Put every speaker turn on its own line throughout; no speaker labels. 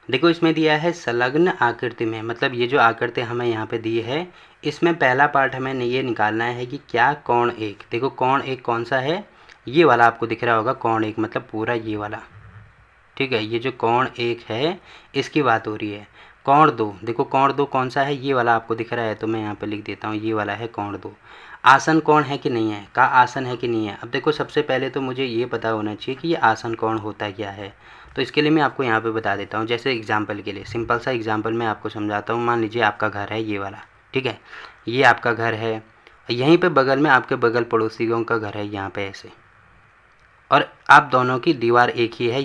देखो इसमें दिया है संलग्न आकृति में, मतलब ये जो आकृति हमें यहाँ पे दी है, इसमें पहला पार्ट हमें ये निकालना है कि क्या कोण एक। देखो कोण एक कौन सा है, ये वाला आपको दिख रहा होगा कोण एक, मतलब पूरा ये वाला, ठीक है। ये जो कोण एक है इसकी बात हो रही है। कोण दो, देखो कोण दो कौन सा है, ये वाला आपको दिख रहा है, तो मैं यहाँ पे लिख देता हूँ, ये वाला है कोण दो। आसन कोण है कि नहीं है, का आसन है कि नहीं है। अब देखो सबसे पहले तो मुझे ये पता होना चाहिए कि ये आसन कोण होता क्या है, तो इसके लिए मैं आपको यहाँ पे बता देता हूँ। जैसे एग्जाम्पल के लिए, सिंपल सा एग्जाम्पल मैं आपको समझाता हूँ। मान लीजिए आपका घर है ये वाला, ठीक है, ये आपका घर है, यहीं पे बगल में आपके बगल पड़ोसियों का घर है यहाँ पे ऐसे, और आप दोनों की दीवार एक ही है,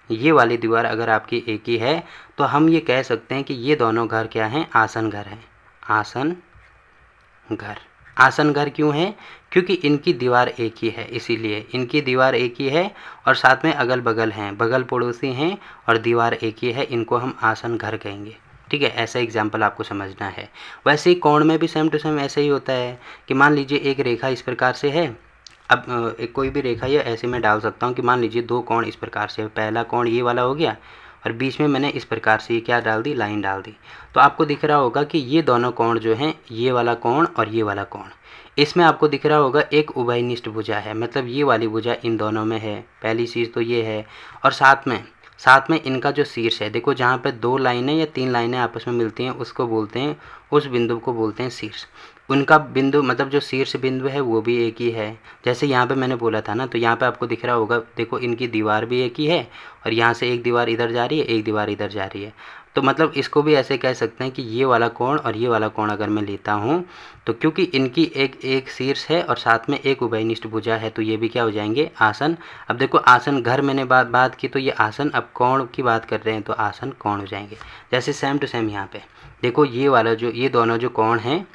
ये वाली दीवार अगर आपकी एक ही है, तो हम ये कह सकते हैं कि ये दोनों घर क्या हैं, आसन घर हैं। आसन घर, आसन घर क्यों है, क्योंकि इनकी दीवार एक ही है, इसीलिए इनकी दीवार एक ही है, और साथ में अगल बगल हैं, बगल पड़ोसी हैं, और दीवार एक ही है, इनको हम आसन घर कहेंगे, ठीक है। ऐसा एग्जाम्पल आपको समझना है। वैसे ही कोण में भी सेम टू सेम ऐसे ही होता है कि मान लीजिए एक रेखा इस प्रकार से है। अब एक कोई भी रेखा ये ऐसे मैं डाल सकता हूँ कि मान लीजिए दो कोण इस प्रकार से, पहला कोण ये वाला हो गया, और बीच में मैंने इस प्रकार से ये क्या डाल दी, लाइन डाल दी। तो आपको दिख रहा होगा कि ये दोनों कोण जो हैं, ये वाला कोण और ये वाला कोण, इसमें आपको दिख रहा होगा एक उभयनिष्ठ भुजा है, मतलब ये वाली भुजा इन दोनों में है, पहली चीज़ तो ये है। और साथ में इनका जो शीर्ष है, देखो जहाँ पे दो लाइनें या तीन लाइनें आपस में मिलती हैं उसको बोलते हैं, उस बिंदु को बोलते हैं शीर्ष। उनका बिंदु मतलब जो शीर्ष बिंदु है वो भी एक ही है। जैसे यहाँ पे मैंने बोला था ना, तो यहाँ पे आपको दिख रहा होगा, देखो इनकी दीवार भी एक ही है, और यहाँ से एक दीवार इधर जा रही है, एक दीवार इधर जा रही है। तो मतलब इसको भी ऐसे कह सकते हैं कि ये वाला कोण और ये वाला कोण अगर मैं लेता हूँ, तो क्योंकि इनकी एक शीर्ष है और साथ में एक उभयनिष्ठ भुजा है, तो ये भी क्या हो जाएंगे, आसन। अब देखो आसन घर मैंने बात की, तो ये आसन, अब कोण की बात कर रहे हैं तो आसन कोण हो जाएंगे। जैसे सेम टू सेम यहाँ पे देखो, ये दोनों जो कोण हैं,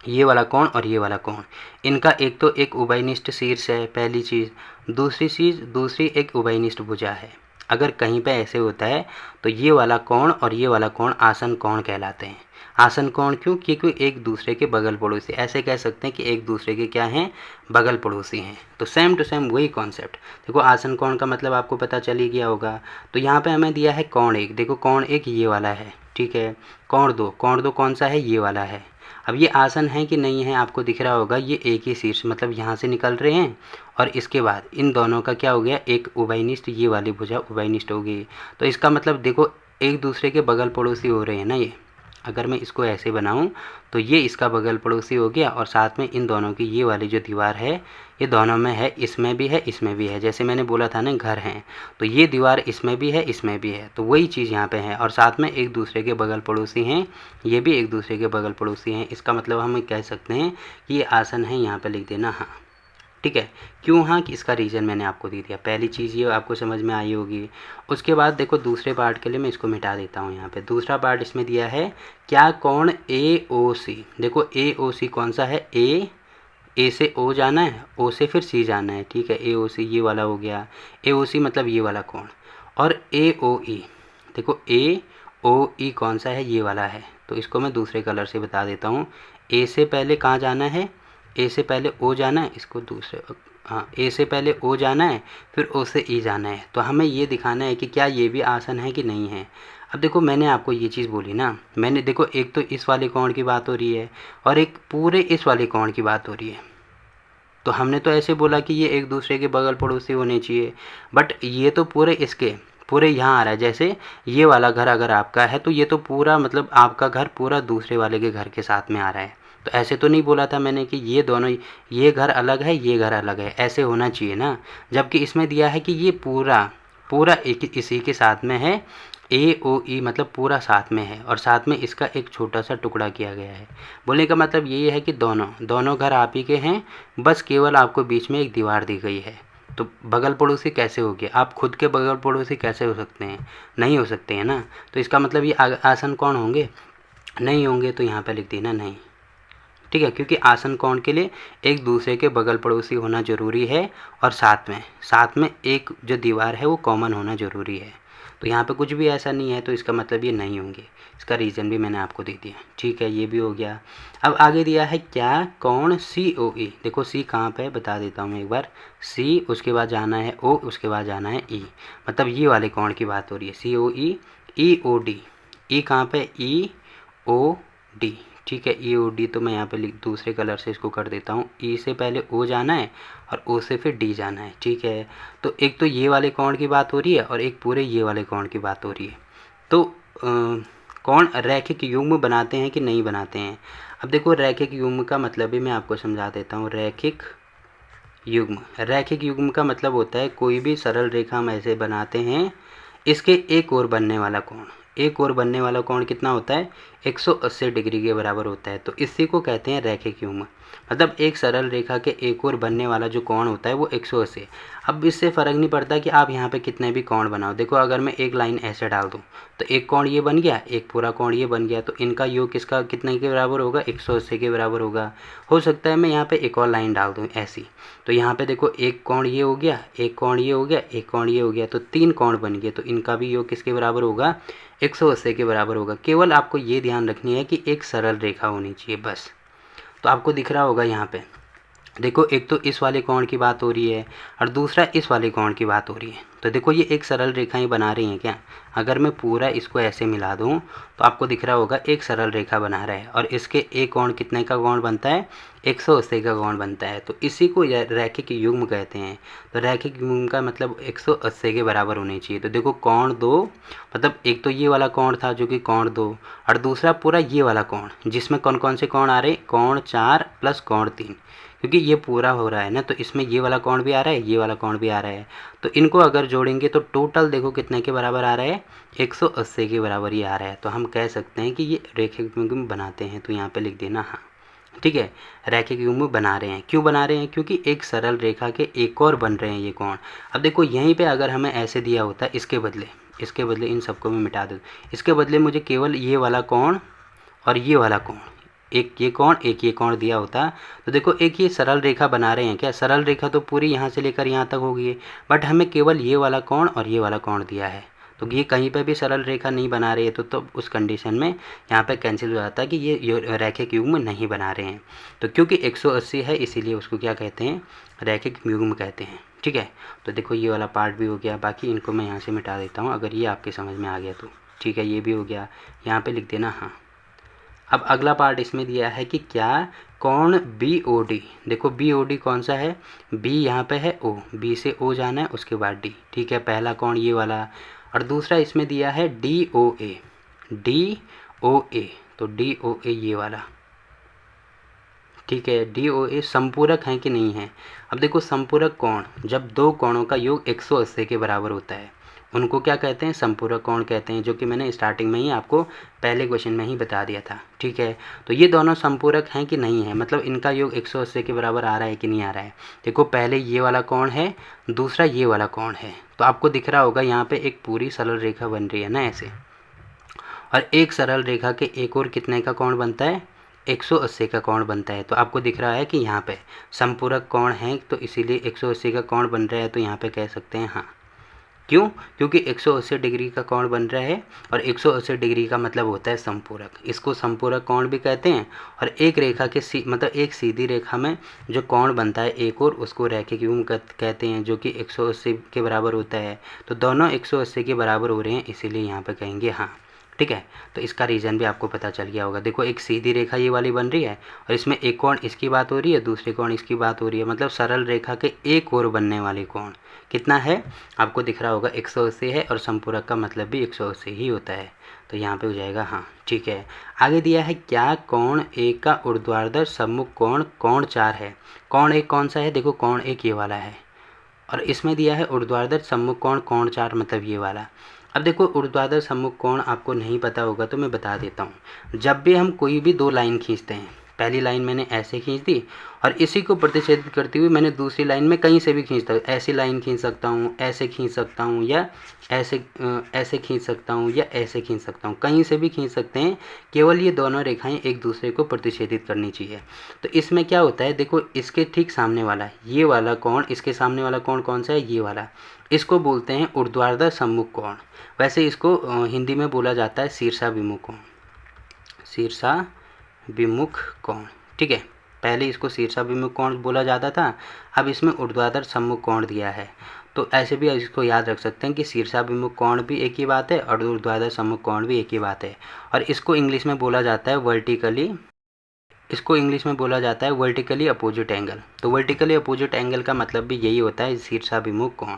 ये वाला कोण और ये वाला कोण, इनका एक तो एक उभयनिष्ठ शीर्ष है, पहली चीज़। दूसरी एक उभयनिष्ठ भुजा है। अगर कहीं पे ऐसे होता है तो ये वाला कोण और ये वाला कोण आसन कोण कहलाते हैं। आसन कोण क्यों, क्योंकि एक दूसरे के बगल पड़ोसी, ऐसे कह सकते हैं कि एक दूसरे के क्या हैं, बगल पड़ोसी हैं। तो सेम टू सेम वही कॉन्सेप्ट। देखो आसन कोण का मतलब आपको पता चल ही गया होगा। तो यहाँ पे हमें दिया है कोण एक, देखो कोण एक ये वाला है, ठीक है। कोण दो कौन सा है, ये वाला है। अब ये आसन है कि नहीं है, आपको दिख रहा होगा, ये एक ही शीर्ष, मतलब यहाँ से निकल रहे हैं, और इसके बाद इन दोनों का क्या हो गया, एक उभयनिष्ठ, ये वाली भुजा उभयनिष्ठ हो गई। तो इसका मतलब देखो एक दूसरे के बगल पड़ोसी हो रहे हैं ना ये। अगर मैं इसको ऐसे बनाऊं तो ये इसका बगल पड़ोसी हो गया, और साथ में इन दोनों की ये वाली जो दीवार है, ये दोनों में है, इसमें भी है, इसमें भी है। जैसे मैंने बोला था ना घर हैं, तो ये दीवार इसमें भी है, इसमें भी है, तो वही चीज़ यहाँ पे है। और साथ में एक दूसरे के बगल पड़ोसी हैं, ये भी एक दूसरे के बगल पड़ोसी हैं। इसका मतलब हम कह सकते हैं कि ये आसन है, यहाँ पर लिख देना हाँ, ठीक है। क्यों हाँ, कि इसका रीज़न मैंने आपको दे दिया। पहली चीज़ ये आपको समझ में आई होगी। उसके बाद देखो दूसरे पार्ट के लिए मैं इसको मिटा देता हूँ यहाँ पे। दूसरा पार्ट इसमें दिया है, क्या कोण ए ओ सी। देखो ए ओ सी कौन सा है, ए से ओ जाना है, ओ से फिर सी जाना है, ठीक है। ए ओ सी ये वाला हो गया, ए ओ सी मतलब ये वाला कोण। और ए ओ ई, देखो ए ओ ई कौन सा है, ये वाला है। तो इसको मैं दूसरे कलर से बता देता हूँ। ए से पहले कहाँ जाना है, ए से पहले ओ जाना है, इसको दूसरे, हाँ, ए से पहले ओ जाना है, फिर ओ से ई जाना है। तो हमें ये दिखाना है कि क्या ये भी आसन है कि नहीं है। अब देखो मैंने आपको ये चीज़ बोली ना, मैंने देखो एक तो इस वाले कोण की बात हो रही है, और एक पूरे इस वाले कोण की बात हो रही है। तो हमने तो ऐसे बोला कि ये एक दूसरे के बगल पड़ोसी होने चाहिए, बट ये तो पूरे यहाँ आ रहा है। जैसे ये वाला घर अगर आपका है, तो ये तो पूरा मतलब आपका घर पूरा दूसरे वाले के घर के साथ में आ रहा है। तो ऐसे तो नहीं बोला था मैंने कि ये दोनों, ये घर अलग है, ये घर अलग है, ऐसे होना चाहिए ना। जबकि इसमें दिया है कि ये पूरा एक इसी के साथ में है, ए ओ ई मतलब पूरा साथ में है, और साथ में इसका एक छोटा सा टुकड़ा किया गया है। बोलने का मतलब ये है कि दोनों घर आप ही के हैं, बस केवल आपको बीच में एक दीवार दी गई है। तो बगल पड़ोसी कैसे हो गए, आप खुद के बगल पड़ोसी कैसे हो सकते हैं, नहीं हो सकते हैं ना। तो इसका मतलब ये आसन कौन होंगे, नहीं होंगे, तो यहाँ पे लिख देना नहीं, ठीक है। क्योंकि आसन कोण के लिए एक दूसरे के बगल पड़ोसी होना ज़रूरी है, और साथ में एक जो दीवार है वो कॉमन होना ज़रूरी है। तो यहाँ पे कुछ भी ऐसा नहीं है, तो इसका मतलब ये नहीं होंगे। इसका रीज़न भी मैंने आपको दे दिया, ठीक है, ये भी हो गया। अब आगे दिया है क्या, कौन, COE। देखो सी कहाँ पे है बता देता हूँ मैं एक बार। सी, उसके बाद जाना है O, उसके बाद जाना है E, मतलब ये वाले कौन की बात हो रही है, COE, EOD। ई कहाँ पे, EOD, ठीक है, EOD। तो मैं यहाँ पे दूसरे कलर से इसको कर देता हूँ। ई से पहले O जाना है और O से फिर D जाना है, ठीक है। तो एक तो ये वाले कौन की बात हो रही है और एक पूरे ये वाले कौन की बात हो रही है। तो कौन रैखिक युग्म बनाते हैं कि नहीं बनाते हैं। अब देखो रैखिक युग्म का मतलब भी मैं आपको समझा देता हूँ। रैखिक युग्म का मतलब होता है कोई भी सरल रेखा हम ऐसे बनाते हैं, इसके एक ओर बनने वाला कोण, एक ओर बनने वाला कोण कितना होता है, 180 डिग्री के बराबर होता है। तो इसी को कहते हैं रैखिक युग्म। मतलब एक सरल रेखा के एक ओर बनने वाला जो कोण होता है वो 180। अब इससे फ़र्क नहीं पड़ता कि आप यहाँ पे कितने भी कोण बनाओ। देखो अगर मैं एक लाइन ऐसे डाल दूँ तो एक कोण ये बन गया, एक पूरा कोण ये बन गया, तो इनका योग किसका कितने के बराबर होगा, 180 के बराबर होगा। हो सकता है मैं यहाँ पे एक और लाइन डाल दूँ ऐसी, तो यहाँ पे देखो एक कोण ये हो गया, एक कोण ये हो गया, एक कोण ये हो गया, तो 3 कोण बन गए। तो इनका भी योग किसके बराबर होगा, 180 के बराबर होगा। केवल आपको ये ध्यान रखनी है कि एक सरल रेखा होनी चाहिए बस। तो आपको दिख रहा होगा यहाँ पे, देखो एक तो इस वाले कोण की बात हो रही है और दूसरा इस वाले कोण की बात हो रही है। तो देखो ये एक सरल रेखा ही बना रही हैं क्या। अगर मैं पूरा इसको ऐसे मिला दूँ तो आपको दिख रहा होगा एक सरल रेखा बना रहा है और इसके एक कोण कितने का कोण बनता है, 180 का कोण बनता है। तो इसी को रैखिक युग्म कहते हैं। तो रैखिक युग्म का मतलब 180 के बराबर होनी चाहिए। तो देखो कोण 2, मतलब एक तो ये वाला कोण था जो कि कोण 2 और दूसरा पूरा ये वाला कोण जिसमें कौन कौन से कोण आ रहे हैं, कोण 4 प्लस कोण 3, क्योंकि ये पूरा हो रहा है ना, तो इसमें ये वाला कोण भी आ रहा है, ये वाला कोण भी आ रहा है। तो इनको अगर जोड़ेंगे तो टोटल देखो कितने के बराबर आ रहा है, 180 के बराबर ही आ रहा है। तो हम कह सकते हैं कि ये रैखिक युग्म बनाते हैं। तो यहाँ पे लिख देना हाँ, ठीक है, रैखिक युग्म बना रहे हैं। क्यों बना रहे हैं, क्योंकि एक सरल रेखा के एक और बन रहे हैं ये कोण। अब देखो यहीं पे अगर हमें ऐसे दिया होता, इसके बदले इन सबको मैं मिटा दूँ, इसके बदले मुझे केवल ये वाला कोण और ये वाला कोण, एक ये कोण एक ये कोण दिया होता, तो देखो एक ये सरल रेखा बना रहे हैं क्या, सरल रेखा तो पूरी यहाँ से लेकर यहाँ तक होगी है, बट हमें केवल ये वाला कोण और ये वाला कोण दिया है। तो ये कहीं पे भी सरल रेखा नहीं बना रही है, तो उस कंडीशन में यहाँ पे कैंसिल हो जाता है कि ये रैखिक युग्म नहीं बना रहे हैं। तो क्योंकि 180 है इसीलिए उसको क्या कहते हैं, रैखिक युग्म कहते हैं, ठीक है। तो देखो ये वाला पार्ट भी हो गया, बाकी इनको मैं यहाँ से मिटा देता हूँ अगर ये आपके समझ में आ गया तो, ठीक है, ये भी हो गया। यहाँ पे लिख देना हाँ। अब अगला पार्ट इसमें दिया है कि क्या कोण BOD, देखो BOD कौन सा है, B यहाँ पे है O, B से O जाना है उसके बाद D, ठीक है, पहला कोण ये वाला। और दूसरा इसमें दिया है DOA, तो DOA ये वाला, ठीक है। DOA संपूरक है कि नहीं है। अब देखो संपूरक कोण, जब दो कोणों का योग 180 के बराबर होता है उनको क्या कहते हैं, संपूरक कोण कहते हैं, जो कि मैंने स्टार्टिंग में ही आपको पहले क्वेश्चन में ही बता दिया था, ठीक है। तो ये दोनों संपूरक हैं कि नहीं है, मतलब इनका योग 180 के बराबर आ रहा है कि नहीं आ रहा है। देखो पहले ये वाला कोण है, दूसरा ये वाला कोण है, तो आपको दिख रहा होगा यहाँ पे एक पूरी सरल रेखा बन रही है ना ऐसे, और एक सरल रेखा के एक और कितने का कोण बनता है, 180 का कोण बनता है। तो आपको दिख रहा है कि यहाँ पे संपूरक कोण है, तो इसीलिए 180 का कोण बन रहा है। तो यहाँ पे कह सकते हैं हाँ, क्यों, क्योंकि 180 डिग्री का कोण बन रहा है और 180 डिग्री का मतलब होता है संपूरक, इसको संपूरक कोण भी कहते हैं। और एक रेखा के मतलब एक सीधी रेखा में जो कोण बनता है एक और, उसको रैखिक युग्म कहते हैं, जो कि 180 के बराबर होता है। तो दोनों 180 के बराबर हो रहे हैं, इसीलिए यहाँ पे कहेंगे हाँ, ठीक है। तो इसका रीज़न भी आपको पता चल गया होगा। देखो एक सीधी रेखा ये वाली बन रही है और इसमें एक कोण इसकी बात हो रही है, दूसरे कोण इसकी बात हो रही है, मतलब सरल रेखा के एक ओर बनने वाले कोण कितना है, आपको दिख रहा होगा 180 है, और संपूरक का मतलब भी 180 ही होता है। तो यहाँ पे हो जाएगा हाँ, ठीक है। आगे दिया है क्या कोण एक का ऊर्ध्वाधर सम्मुख कोण कोण 4 है। कोण एक कौन सा है, देखो कोण एक ये वाला है, और इसमें दिया है ऊर्ध्वाधर सम्मुख कोण कोण 4, मतलब ये वाला। अब देखो ऊर्ध्वाधर सम्मुख कोण आपको नहीं पता होगा तो मैं बता देता हूँ। जब भी हम कोई भी दो लाइन खींचते हैं पहली लाइन मैंने ऐसे खींच दी और इसी को प्रतिच्छेदित करते हुए मैंने दूसरी लाइन में कहीं से भी खींचता हूँ, ऐसी लाइन खींच सकता हूँ, ऐसे खींच सकता हूँ, या ऐसे खींच सकता हूँ, या ऐसे खींच सकता हूँ, कहीं से भी खींच सकते हैं। केवल ये दोनों रेखाएं एक दूसरे को प्रतिच्छेदित करनी चाहिए। तो इसमें क्या होता है, देखो इसके ठीक सामने वाला ये वाला कोण, इसके सामने वाला कोण कौन सा है, ये वाला, इसको बोलते हैं ऊर्ध्वाधर सम्मुख कोण। वैसे इसको हिंदी में बोला जाता है शीर्षाभिमुख कोण, शीर्षाभिमुख कोण। ठीक है, पहले इसको शीर्षाभिमुख कोण बोला जाता था, अब इसमें ऊर्ध्वाधर सम्मुख कोण दिया है। तो ऐसे भी इसको याद रख सकते हैं कि शीर्षाभिमुख कोण भी एक ही बात है और ऊर्ध्वाधर सम्मुख कोण भी एक ही बात है। और इसको इंग्लिश में बोला जाता है वर्टिकली अपोजिट एंगल। तो वर्टिकली अपोजिट एंगल का मतलब भी यही होता है शीर्षाभिमुख कोण।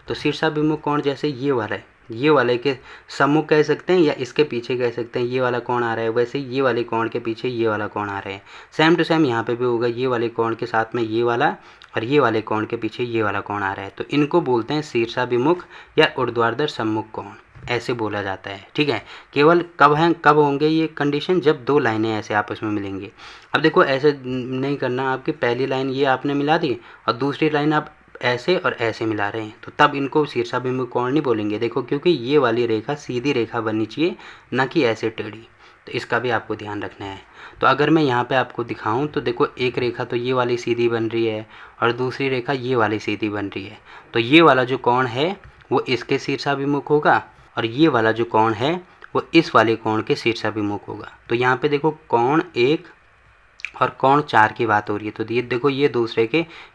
तो शीर्षाभिमुख कोण जैसे ये वाला है, ये वाले के सम्मुख कह सकते हैं या इसके पीछे कह सकते हैं, ये वाला कोण आ रहा है, वैसे ये वाले कोण के पीछे ये वाला कोण आ रहा है। सेम टू सेम यहाँ पे भी होगा, ये वाले कोण के साथ में ये वाला और ये वाले कोण के पीछे ये वाला कोण आ रहा है। तो इनको बोलते हैं शीर्षाभिमुख या ऊर्ध्वाधर सम्मुख कोण, ऐसे बोला जाता है। ठीक है, केवल कब होंगे ये कंडीशन, जब दो लाइनें ऐसे आपस में मिलेंगी। अब देखो ऐसे नहीं करना, आपकी पहली लाइन ये आपने मिला दी और दूसरी लाइन आप ऐसे और ऐसे मिला रहे हैं, तो तब इनको शीर्षाभिमुख कोण नहीं बोलेंगे। देखो क्योंकि ये वाली रेखा सीधी रेखा बननी चाहिए, ना कि ऐसे टेढ़ी। तो इसका भी आपको ध्यान रखना है। तो अगर मैं यहाँ पे आपको दिखाऊं तो देखो एक रेखा तो ये वाली सीधी बन रही है और दूसरी रेखा ये वाली सीधी बन रही है। तो ये वाला जो कोण है वो इसके शीर्षाभिमुख होगा और ये वाला जो कोण है वो इस वाले कोण के शीर्षाभिमुख होगा। तो यहाँ पे देखो कोण 1 और कोण 4 की बात हो रही है। तो ये देखो ये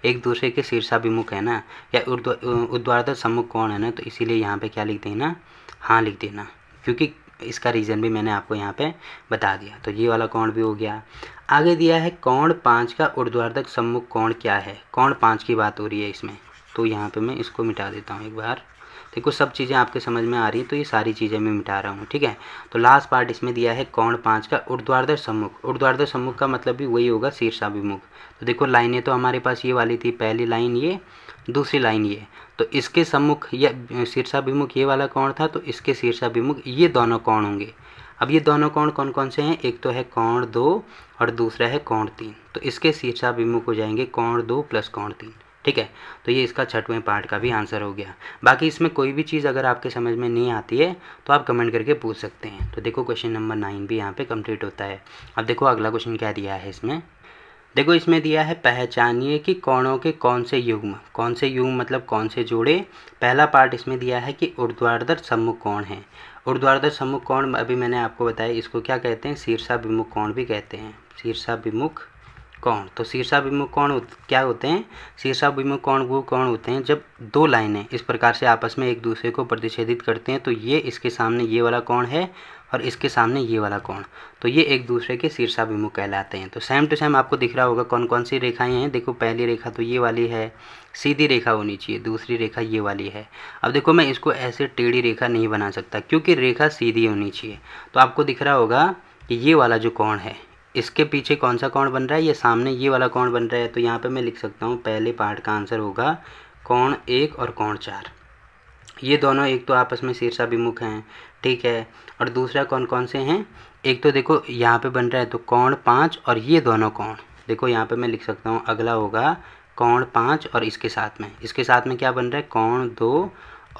एक दूसरे के शीर्षाभिमुख है ना, या ऊर्ध्वाधर सम्मुख कोण है ना, तो इसीलिए यहाँ पे क्या लिख देना, हाँ लिख देना, क्योंकि इसका रीज़न भी मैंने आपको यहाँ पे बता दिया। तो ये वाला कोण भी हो गया। आगे दिया है कोण 5 का ऊर्ध्वाधर सम्मुख कोण क्या है, कोण 5 की बात हो रही है इसमें। तो यहाँ पे मैं इसको मिटा देता हूँ एक बार। देखो सब चीज़ें आपके समझ में आ रही है, तो ये सारी चीज़ें मैं मिटा रहा हूँ। ठीक है, तो लास्ट पार्ट इसमें दिया है कोण 5 का ऊर्ध्वाधर सम्मुख। ऊर्ध्वाधर सम्मुख का मतलब भी वही होगा शीर्षाभिमुख। तो देखो लाइनें तो हमारे पास ये वाली थी, पहली लाइन ये, दूसरी लाइन ये, तो इसके सम्मुख या शीर्षाभिमुख ये वाला कोण था, तो इसके शीर्षाभिमुख ये दोनों कोण होंगे। अब ये दोनों कोण कौन कौन से हैं, एक तो है कोण 2 और दूसरा है कोण 3। तो इसके शीर्षाभिमुख हो जाएंगे कोण 2 प्लस कोण 3। ठीक है, तो ये इसका 6वें पार्ट का भी आंसर हो गया। बाकी इसमें कोई भी चीज़ अगर आपके समझ में नहीं आती है तो आप कमेंट करके पूछ सकते हैं। तो देखो क्वेश्चन नंबर 9 भी यहाँ पे कंप्लीट होता है। अब देखो अगला क्वेश्चन क्या दिया है इसमें। देखो इसमें दिया है पहचानिए कि कोणों के कौन से युग्म मतलब कौन से जोड़े। पहला पार्ट इसमें दिया है कि ऊर्ध्वाधर सम्मुख कोण है। ऊर्ध्वाधर सम्मुख कोण अभी मैंने आपको बताया, इसको क्या कहते हैं, शीर्षाभिमुख कोण भी कहते हैं, शीर्षाभिमुख कोण। तो शीर्षाभिमुख कोण क्या होते हैं, शीर्षाभिमुख कोण वो कोण होते हैं जब दो लाइनें इस प्रकार से आपस में एक दूसरे को प्रतिच्छेदित करते हैं। तो ये इसके सामने ये वाला कोण है और इसके सामने ये वाला कोण, तो ये एक दूसरे के शीर्षाभिमुख कहलाते हैं। तो सेम टू सेम आपको दिख रहा होगा कौन कौन सी रेखाएं हैं। देखो पहली रेखा तो ये वाली है, सीधी रेखा होनी चाहिए, दूसरी रेखा ये वाली है। अब देखो मैं इसको ऐसे टेढ़ी रेखा नहीं बना सकता क्योंकि रेखा सीधी होनी चाहिए। तो आपको दिख रहा होगा कि ये वाला जो कोण है इसके पीछे कौन सा कोण बन रहा है, ये सामने ये वाला कोण बन रहा है। तो यहाँ पे मैं लिख सकता हूँ पहले पार्ट का आंसर होगा कोण 1 और कोण 4। ये दोनों एक तो आपस में शीर्षाभिमुख हैं, ठीक है, और दूसरा कौन कौन से हैं, एक तो देखो यहाँ पे बन रहा है तो कोण 5 और ये दोनों कोण, देखो यहाँ पे मैं लिख सकता हूँ अगला होगा कोण 5 और इसके साथ में क्या बन रहा है कोण 2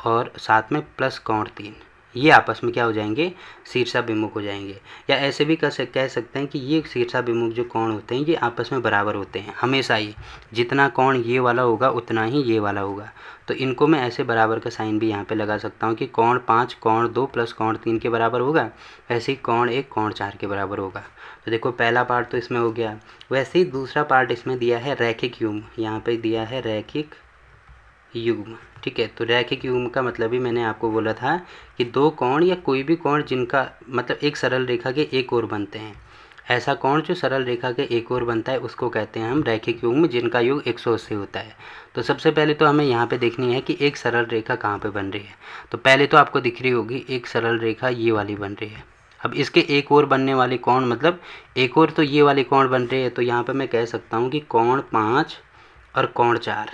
और साथ में प्लस कोण 3। ये आपस में क्या हो जाएंगे, शीर्षाभिमुख हो जाएंगे। या ऐसे भी कह सकते हैं कि ये शीर्षाभिमुख जो कोण होते हैं ये आपस में बराबर होते हैं हमेशा ही, जितना कोण ये वाला होगा उतना ही ये वाला होगा। तो इनको मैं ऐसे बराबर का साइन भी यहाँ पे लगा सकता हूँ कि कोण 5 कोण 2 प्लस कोण 3 के बराबर होगा, ऐसे ही कोण 1 कोण 4 के बराबर होगा। तो देखो पहला पार्ट तो इसमें हो गया। वैसे ही दूसरा पार्ट इसमें दिया है रैखिक युग्म, यहाँ पे दिया है रैखिक युग्म, ठीक है। तो रैखिक युग्म का मतलब ही मैंने आपको बोला था कि दो कोण या कोई भी कोण जिनका मतलब एक सरल रेखा के एक ओर बनते हैं, ऐसा कोण जो सरल रेखा के एक ओर बनता है उसको कहते हैं हम रैखिक युग्म, जिनका योग 180 होता है। तो सबसे पहले तो हमें यहाँ पे देखनी है कि एक सरल रेखा कहाँ पे बन रही है। तो पहले तो आपको दिख रही होगी एक सरल रेखा ये वाली बन रही है। अब इसके एक ओर बनने वाले कोण मतलब एक ओर तो ये वाले कोण बन रहे हैं, तो यहाँ पर मैं कह सकता हूँ कि कोण 5 और कोण 4,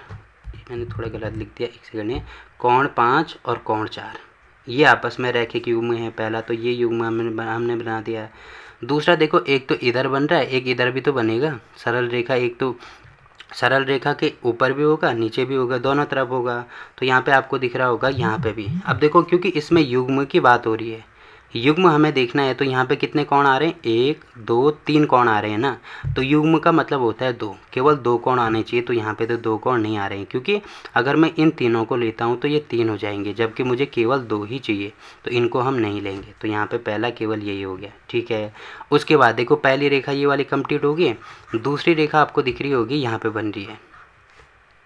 मैंने थोड़ा गलत लिख दिया, एक सेकंड है, कोण 5 और कोण 4, ये आपस में रैखिक युग्म है पहला, तो ये युग्म हमने बना दिया। दूसरा देखो, एक तो इधर बन रहा है, एक इधर भी तो बनेगा। सरल रेखा एक तो सरल रेखा के ऊपर भी होगा, नीचे भी होगा, दोनों तरफ होगा। तो यहाँ पे आपको दिख रहा होगा, यहाँ पे भी। अब देखो, क्योंकि इसमें युग्म की बात हो रही है, युग्म हमें देखना है, तो यहाँ पे कितने कोण आ रहे हैं, 1 2 3 कोण आ रहे हैं ना। तो युग्म का मतलब होता है 2, केवल 2 कोण आने चाहिए। तो यहाँ पे तो 2 कोण नहीं आ रहे हैं, क्योंकि अगर मैं इन तीनों को लेता हूँ तो ये 3 हो जाएंगे, जबकि मुझे केवल 2 ही चाहिए, तो इनको हम नहीं लेंगे। तो यहाँ पे पहला केवल यही हो गया, ठीक है। उसके बाद देखो, पहली रेखा ये वाली कंप्लीट होगी। दूसरी रेखा आपको दिख रही होगी, यहाँ पे बन रही है,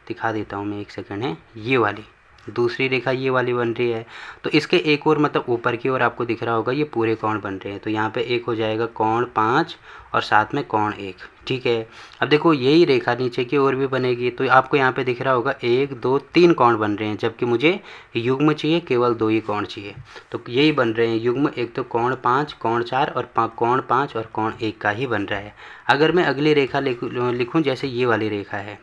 दिखा देता हूँ मैं, एक सेकंड है, ये वाली दूसरी रेखा ये वाली बन रही है। तो इसके एक और मतलब ऊपर की ओर आपको दिख रहा होगा, ये पूरे कोण बन रहे हैं। तो यहाँ पे एक हो जाएगा कोण 5 और साथ में कोण 1, ठीक है। अब देखो, यही रेखा नीचे की ओर भी बनेगी, तो आपको यहाँ पे दिख रहा होगा 1 2 3 कोण बन रहे हैं, जबकि मुझे युग्म चाहिए, केवल 2 ही कोण चाहिए। तो यही बन रहे हैं युग्म, एक तो कोण 5 कोण 4 और कोण 5 और कोण 1 का ही बन रहा है। अगर मैं अगली रेखा लिखूँ, जैसे ये वाली रेखा है,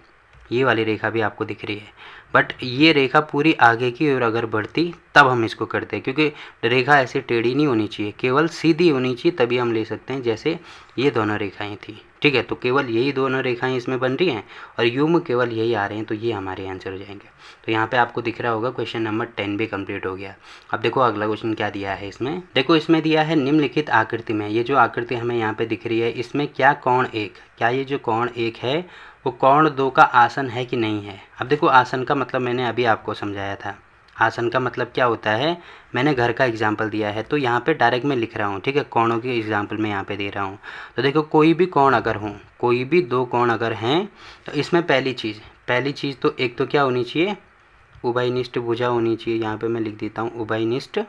ये वाली रेखा भी आपको दिख रही है, बट ये रेखा पूरी आगे की ओर अगर बढ़ती तब हम इसको करते हैं, क्योंकि रेखा ऐसे टेढ़ी नहीं होनी चाहिए, केवल सीधी होनी चाहिए, तभी हम ले सकते हैं। जैसे ये दोनों रेखाएं थी, ठीक है, तो केवल यही दोनों रेखाएं इसमें बन रही हैं और युग्म केवल यही आ रहे हैं, तो ये हमारे आंसर हो जाएंगे। तो यहाँ पे आपको दिख रहा होगा क्वेश्चन नंबर 10 भी कंप्लीट हो गया। अब देखो अगला क्वेश्चन क्या दिया है इसमें। देखो, इसमें दिया है निम्नलिखित आकृति में, ये जो आकृति हमें यहाँ पे दिख रही है, इसमें क्या कोण 1, क्या ये जो कोण 1 है वो कोण 2 का आसन है कि नहीं है। अब देखो, आसन का मतलब मैंने अभी आपको समझाया था। आसन का मतलब क्या होता है, मैंने घर का एग्जाम्पल दिया है, तो यहाँ पे डायरेक्ट मैं लिख रहा हूँ, ठीक है, कोणों की एग्जाम्पल मैं यहाँ पे दे रहा हूँ। तो देखो, कोई भी कोण अगर हो, कोई भी 2 कोण अगर हैं, तो इसमें पहली चीज़ तो एक तो क्या होनी चाहिए, उभयनिष्ठ भुजा होनी चाहिए। यहाँ पे मैं लिख देता हूँ उभयनिष्ठ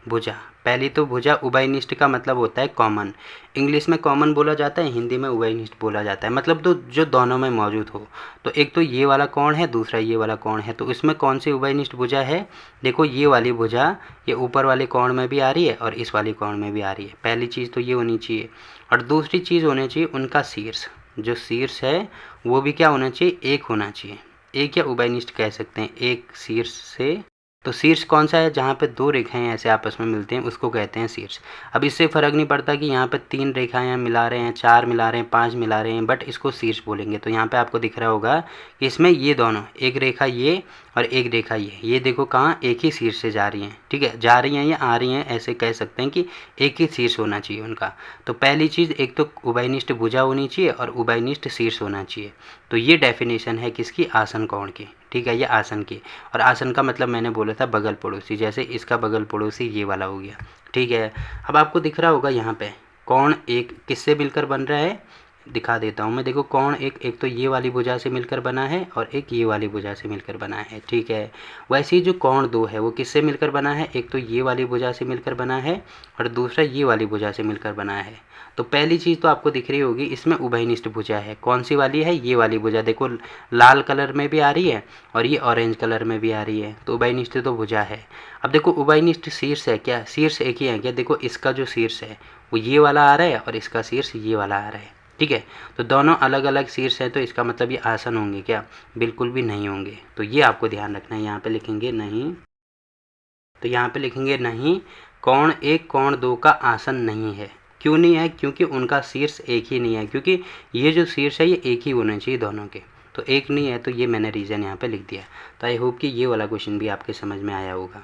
भुजा। पहली तो भुजा, उभयनिष्ठ का मतलब होता है कॉमन, इंग्लिश में कॉमन बोला जाता है, हिंदी में उभयनिष्ठ बोला जाता है, मतलब तो जो दोनों में मौजूद हो। तो एक तो ये वाला कोण है, दूसरा ये वाला कोण है, तो इसमें कौन सी उभयनिष्ठ भुजा है, देखो ये वाली भुजा, ये ऊपर वाले कोण में भी आ रही है और इस वाले कोण में भी आ रही है। पहली चीज़ तो ये होनी चाहिए। और दूसरी चीज़ होनी चाहिए उनका शीर्ष, जो शीर्ष है वो भी क्या होना चाहिए, एक होना चाहिए। एक या उभयनिष्ठ कह सकते हैं, एक शीर्ष से। तो शीर्ष कौन सा है, जहाँ पे 2 रेखाएं ऐसे आपस में मिलते हैं, उसको कहते हैं शीर्ष। अब इससे फ़र्क नहीं पड़ता कि यहाँ पे 3 रेखाएं मिला रहे हैं, 4 मिला रहे हैं, 5 मिला रहे हैं, बट इसको शीर्ष बोलेंगे। तो यहाँ पे आपको दिख रहा होगा कि इसमें ये दोनों, एक रेखा ये और एक रेखा ये देखो कहाँ, एक ही शीर्ष से जा रही हैं, ठीक है, जा रही हैं या आ रही हैं, ऐसे कह सकते हैं कि एक ही शीर्ष होना चाहिए उनका। तो पहली चीज़, एक तो उभयनिष्ठ भुजा होनी चाहिए और उभयनिष्ठ शीर्ष होना चाहिए। तो ये डेफिनेशन है किसकी, आसन कोण की, ठीक है, ये आसन की। और आसन का मतलब मैंने बोला था बगल पड़ोसी, जैसे इसका बगल पड़ोसी ये वाला हो गया, ठीक है। अब आपको दिख रहा होगा यहाँ पे कोण 1 किससे मिलकर बन रहा है, दिखा देता हूँ मैं। देखो, कोण 1 एक तो ये वाली भुजा से मिलकर बना है और एक ये वाली भुजा से मिलकर बना है, ठीक है। वैसे ही जो कोण 2 है वो किससे मिलकर बना है, एक तो ये वाली भुजा से मिलकर बना है और दूसरा ये वाली भुजा से मिलकर बना है। तो पहली चीज़ तो आपको दिख रही होगी, इसमें उभयनिष्ठ भुजा है। कौन सी वाली है, ये वाली भुजा। देखो, लाल कलर में भी आ रही है और ये ऑरेंज कलर में भी आ रही है, तो उभयनिष्ठ तो भुजा है। अब देखो, उभयनिष्ठ शीर्ष है क्या, शीर्ष एक ही है क्या, देखो इसका जो शीर्ष है वो ये वाला आ रहा है और इसका शीर्ष ये वाला आ रहा है, ठीक है। तो दोनों अलग अलग शीर्ष हैं, तो इसका मतलब ये आसन होंगे क्या, बिल्कुल भी नहीं होंगे। तो ये आपको ध्यान रखना है, यहाँ पे लिखेंगे नहीं, तो यहाँ पे लिखेंगे नहीं, कोण 1 कोण 2 का आसन नहीं है। क्यों नहीं है, क्योंकि उनका शीर्ष एक ही नहीं है, क्योंकि ये जो शीर्ष है ये एक ही होने चाहिए दोनों के, तो एक नहीं है, तो ये मैंने रीज़न यहाँ पे लिख दिया। तो आई होप कि ये वाला क्वेश्चन भी आपके समझ में आया होगा।